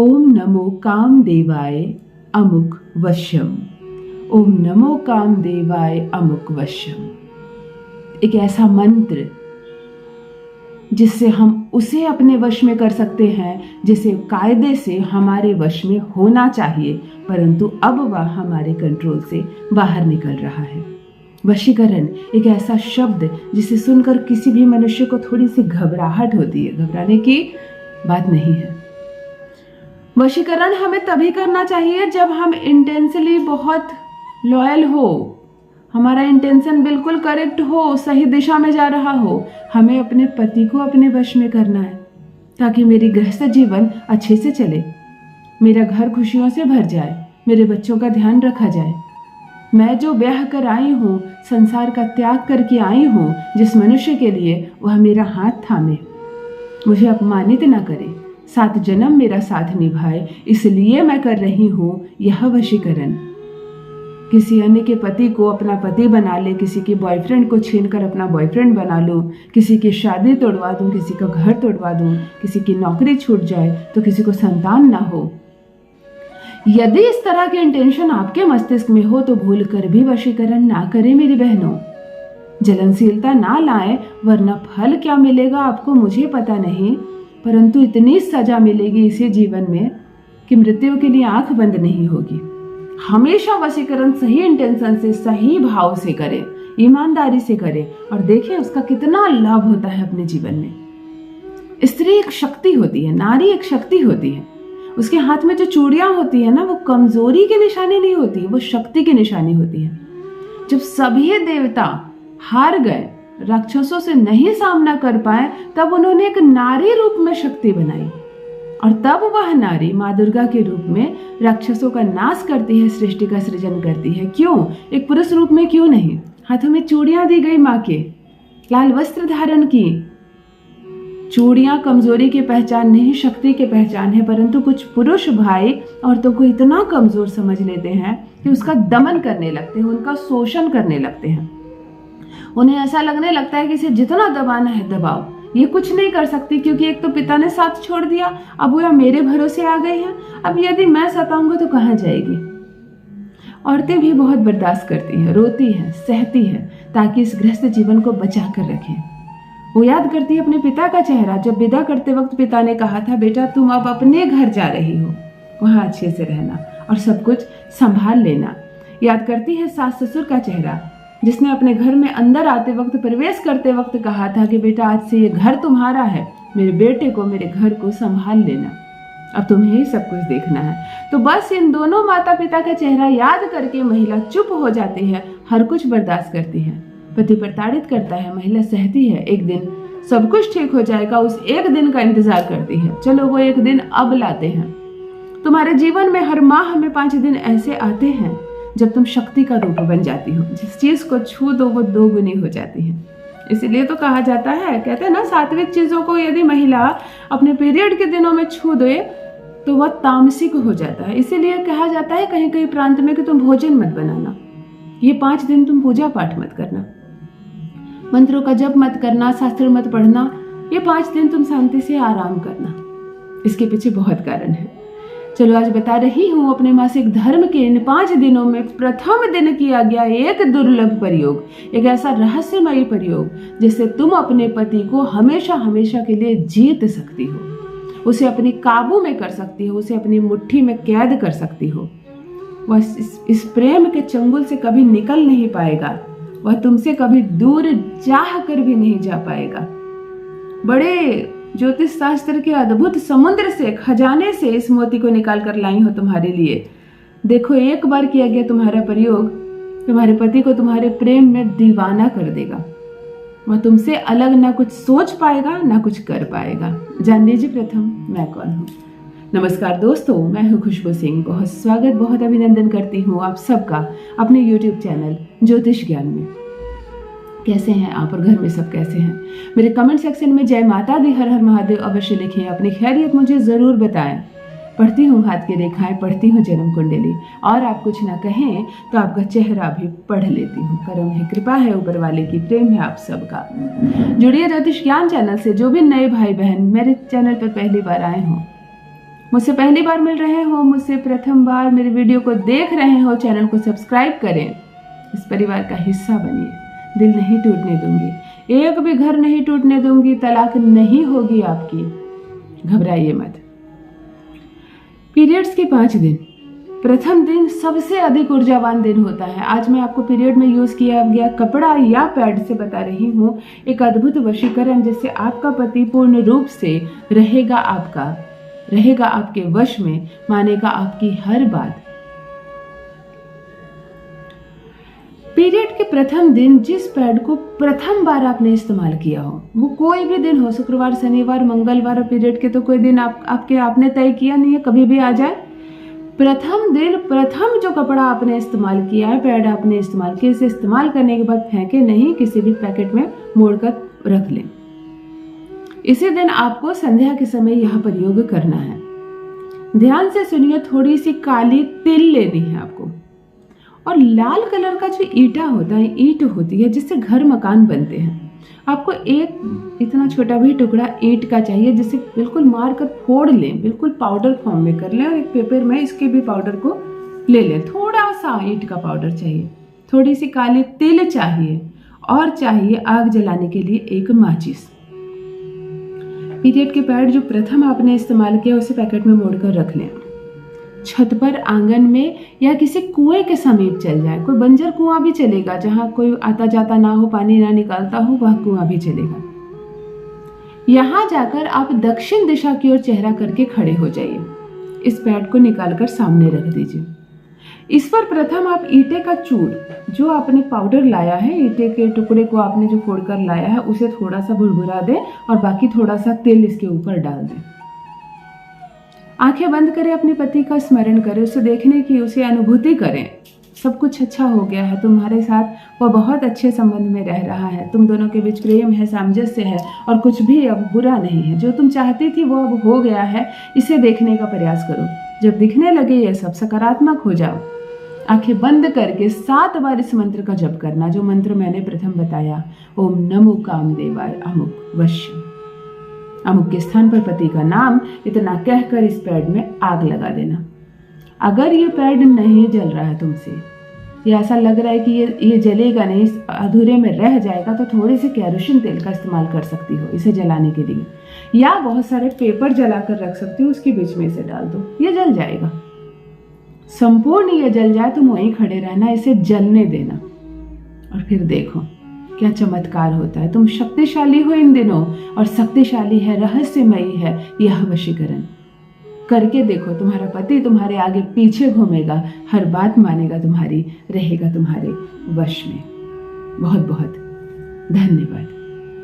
ओम नमो कामदेवाय अमुक वश्यम। ओम नमो कामदेवाय अमुक वश्यम। एक ऐसा मंत्र जिससे हम उसे अपने वश में कर सकते हैं जिसे कायदे से हमारे वश में होना चाहिए, परंतु अब वह हमारे कंट्रोल से बाहर निकल रहा है। वशीकरण एक ऐसा शब्द जिसे सुनकर किसी भी मनुष्य को थोड़ी सी घबराहट होती है, घबराने की बात नहीं है। वशीकरण हमें तभी करना चाहिए जब हम इंटेंसली बहुत लॉयल हो, हमारा इंटेंशन बिल्कुल करेक्ट हो, सही दिशा में जा रहा हो। हमें अपने पति को अपने वश में करना है ताकि मेरी गृहस्थ जीवन अच्छे से चले, मेरा घर खुशियों से भर जाए, मेरे बच्चों का ध्यान रखा जाए। मैं जो ब्याह कर आई हूँ, संसार का त्याग करके आई हूँ, जिस मनुष्य के लिए वह मेरा हाथ थामे, मुझे अपमानित ना करे, 7 जन्म मेरा साथ निभाए, इसलिए मैं कर रही हूँ यह वशीकरण। किसी अन्य के पति को अपना पति बना ले, किसी के बॉयफ्रेंड को छीनकर अपना बॉयफ्रेंड बना लूं, किसी की शादी तोड़वा दूं, किसी का घर तोड़वा दूं, किसी की नौकरी छूट जाए तो किसी को संतान ना हो। यदि इस तरह के इंटेंशन आपके मस्तिष्क में हो तो भूल कर भी वशीकरण ना करें मेरी बहनों। जलनशीलता ना लाएं, वरना फल क्या मिलेगा आपको मुझे पता नहीं, परंतु इतनी सजा मिलेगी इसी जीवन में कि मृत्यु के लिए आंख बंद नहीं होगी। हमेशा वशीकरण सही इंटेंशन से, सही भाव से करें, ईमानदारी से करें और देखें उसका कितना लाभ होता है अपने जीवन में। स्त्री एक शक्ति होती है, नारी एक शक्ति होती है। उसके हाथ में जो चूड़ियां होती है ना, वो कमजोरी की निशानी नहीं होती, वो शक्ति की निशानी होती है। जब सभी देवता हार गए, राक्षसों से नहीं सामना कर पाए, तब उन्होंने एक नारी रूप में शक्ति बनाई और तब वह नारी माँ दुर्गा के रूप में राक्षसों का नाश करती है, सृष्टि का सृजन करती है। क्यों? एक पुरुष रूप में क्यों नहीं? हाथों में चूड़ियां दी गई माँ के, लाल वस्त्र धारण की। चूड़ियां कमजोरी की पहचान नहीं, शक्ति की पहचान है, परंतु कुछ पुरुष भाई औरतों को इतना कमजोर समझ लेते हैं कि उसका दमन करने लगते हैं, उनका शोषण करने लगते हैं। उन्हें ऐसा लगने लगता है कि इसे जितना दबाना है दबाओ, ये कुछ नहीं कर सकती क्योंकि एक तो पिता ने साथ छोड़ दिया, अब वो मेरे भरोसे आ गई है, अब यदि मैं सताऊंगा तो कहाँ जाएगी। औरतें भी बहुत बर्दाश्त करती हैं, रोती हैं, सहती हैं ताकि इस गृहस्थ जीवन को बचा कर रखें। वो याद करती है अपने पिता का चेहरा, जब विदा करते वक्त पिता ने कहा था, बेटा तुम अब अपने घर जा रही हो, वहां अच्छे से रहना और सब कुछ संभाल लेना। याद करती है सास ससुर का चेहरा, जिसने अपने घर में अंदर आते वक्त, प्रवेश करते वक्त कहा था कि बेटा आज से ये घर तुम्हारा है, मेरे बेटे को, मेरे घर को संभाल लेना, अब तुम्हें ही सब कुछ देखना है। तो बस इन दोनों माता पिता का चेहरा याद करके महिला चुप हो जाती है, हर कुछ बर्दाश्त करती है। पति प्रताड़ित करता है, महिला सहती है, एक दिन सब कुछ ठीक हो जाएगा, उस एक दिन का इंतजार करती है। चलो वो एक दिन अब लाते हैं। तुम्हारे जीवन में हर माह में 5 दिन ऐसे आते हैं जब तुम शक्ति का रूप बन जाती हो, जिस चीज को छू दो वो 2 गुनी हो जाती है। इसीलिए तो कहा जाता है, कहते हैं ना, सात्विक चीजों को यदि महिला अपने पीरियड के दिनों में छू दे तो वह तामसिक हो जाता है। इसीलिए कहा जाता है कहीं कहीं प्रांत में कि तुम भोजन मत बनाना, ये 5 दिन तुम पूजा पाठ मत करना, मंत्रों का जप मत करना, शास्त्र मत पढ़ना, ये 5 दिन तुम शांति से आराम करना। इसके पीछे बहुत कारण है। चलो आज बता रही हूँ अपने मासिक धर्म के इन 5 दिनों में प्रथम दिन किया गया एक दुर्लभ प्रयोग, एक ऐसा रहस्यमयी प्रयोग जिससे तुम अपने पति को हमेशा हमेशा के लिए जीत सकती हो, उसे अपने काबू में कर सकती हो, उसे अपनी मुट्ठी में कैद कर सकती हो। वह इस प्रेम के चंगुल से कभी निकल नहीं पाएगा, वह तुमसे कभी दूर चाह कर भी नहीं जा पाएगा। बड़े ज्योतिष शास्त्र के अद्भुत समुद्र से, खजाने से इस मोती को निकाल कर लाई हो तुम्हारे लिए। देखो, एक बार किया गया तुम्हारा प्रयोग तुम्हारे पति को तुम्हारे प्रेम में दीवाना कर देगा। वह तुमसे अलग ना कुछ सोच पाएगा ना कुछ कर पाएगा। जान लीजिए प्रथम मैं कौन हूँ। नमस्कार दोस्तों, मैं हूँ खुशबू सिंह। बहुत स्वागत, बहुत अभिनंदन करती हूँ आप सबका अपने YouTube चैनल ज्योतिष ज्ञान में। कैसे हैं आप और घर में सब कैसे हैं? मेरे कमेंट सेक्शन में जय माता दी, हर हर महादेव अवश्य लिखें, अपनी खैरियत मुझे ज़रूर बताएं। पढ़ती हूँ हाथ की रेखाएं, पढ़ती हूँ जन्म कुंडली, और आप कुछ ना कहें तो आपका चेहरा भी पढ़ लेती हूँ। करम है, कृपा है ऊपर वाले की, प्रेम है आप सबका। जुड़िए ज्योतिष ज्ञान चैनल से। जो भी नए भाई बहन मेरे चैनल पर पहली बार आए हों, मुझसे पहली बार मिल रहे हो, मुझसे प्रथम बार मेरे वीडियो को देख रहे हो, चैनल को सब्सक्राइब करें, इस परिवार का हिस्सा बनिए। दिल नहीं टूटने दूंगी, एक भी घर नहीं टूटने दूंगी, तलाक नहीं होगी आपकी, घबराइए मत। पीरियड्स के 5 दिन, प्रथम दिन सबसे अधिक ऊर्जावान दिन होता है। आज मैं आपको पीरियड में यूज किया गया कपड़ा या पैड से बता रही हूँ एक अद्भुत वशीकरण, जिससे आपका पति पूर्ण रूप से रहेगा आपके वश में, मानेगा आपकी हर बात। पीरियड के प्रथम दिन जिस पैड को प्रथम बार आपने इस्तेमाल किया हो, वो कोई भी दिन हो, शुक्रवार, शनिवार, मंगलवार, पीरियड के तो कोई दिन आपने तय किया नहीं है, कभी भी आ जाए। प्रथम दिन प्रथम जो कपड़ा आपने इस्तेमाल किया है, पैड आपने इस्तेमाल किया, इसे इस्तेमाल करने के बाद फेंके नहीं, किसी भी पैकेट में मोड़कर रख लें। इसी दिन आपको संध्या के समय यह प्रयोग करना है। ध्यान से सुनिए, थोड़ी सी काली तिल लेनी है आपको, और लाल कलर का जो ईंट होती है जिससे घर मकान बनते हैं, आपको एक इतना छोटा भी टुकड़ा ईंट का चाहिए, जिसे बिल्कुल मार कर फोड़ लें, बिल्कुल पाउडर फॉर्म में कर लें, और एक पेपर में इसके भी पाउडर को ले लें। थोड़ा सा ईंट का पाउडर चाहिए, थोड़ी सी काली तिल चाहिए, और चाहिए आग जलाने के लिए एक माचिस। पीरियड के पैड जो प्रथम आपने इस्तेमाल किया उसे पैकेट में मोड़कर रख लें। छत पर, आंगन में, या किसी कुएं के समीप चल जाए, कोई बंजर कुआं भी चलेगा, जहां कोई आता जाता ना हो, पानी ना निकालता हो, वह कुआं भी चलेगा। यहां जाकर आप दक्षिण दिशा की ओर चेहरा करके खड़े हो जाइए। इस पैड को निकालकर सामने रख दीजिए। इस पर प्रथम आप ईंटे का चूर, जो आपने पाउडर लाया है, ईंटे के टुकड़े को आपने जो फोड़कर लाया है, उसे थोड़ा सा भुरभुरा दें, और बाकी थोड़ा सा तेल इसके ऊपर डाल दें। आंखें बंद करें, अपने पति का स्मरण करें, उसे देखने की, उसे अनुभूति करें, सब कुछ अच्छा हो गया है, तुम्हारे साथ वो बहुत अच्छे संबंध में रह रहा है, तुम दोनों के बीच प्रेम है, सामंजस्य है, और कुछ भी अब बुरा नहीं है, जो तुम चाहती थी वो अब हो गया है। इसे देखने का प्रयास करो। जब दिखने लगे ये सब, सकारात्मक हो जाओ। आंखें बंद करके 7 बार इस मंत्र का जप करना, जो मंत्र मैंने प्रथम बताया, ओम नमो कामदेवाय अमुक वश्यम। अमुक के स्थान पर पति का नाम, इतना कहकर इस पैड में आग लगा देना। अगर ये पैड नहीं जल रहा है तुमसे, या ऐसा लग रहा है कि ये जलेगा नहीं, अधूरे में रह जाएगा, तो थोड़ी सी केरोसिन तेल का इस्तेमाल कर सकती हो इसे जलाने के लिए, या बहुत सारे पेपर जलाकर रख सकती हो, उसके बीच में इसे डाल दो, ये जल जाएगा। संपूर्ण ये जल जाए, तुम वहीं खड़े रहना, इसे जलने देना, और फिर देखो क्या चमत्कार होता है। तुम शक्तिशाली हो इन दिनों, और शक्तिशाली है, रहस्यमयी है यह वशीकरण। करके देखो, तुम्हारा पति तुम्हारे आगे पीछे घूमेगा, हर बात मानेगा तुम्हारी, रहेगा तुम्हारे वश में। बहुत बहुत धन्यवाद।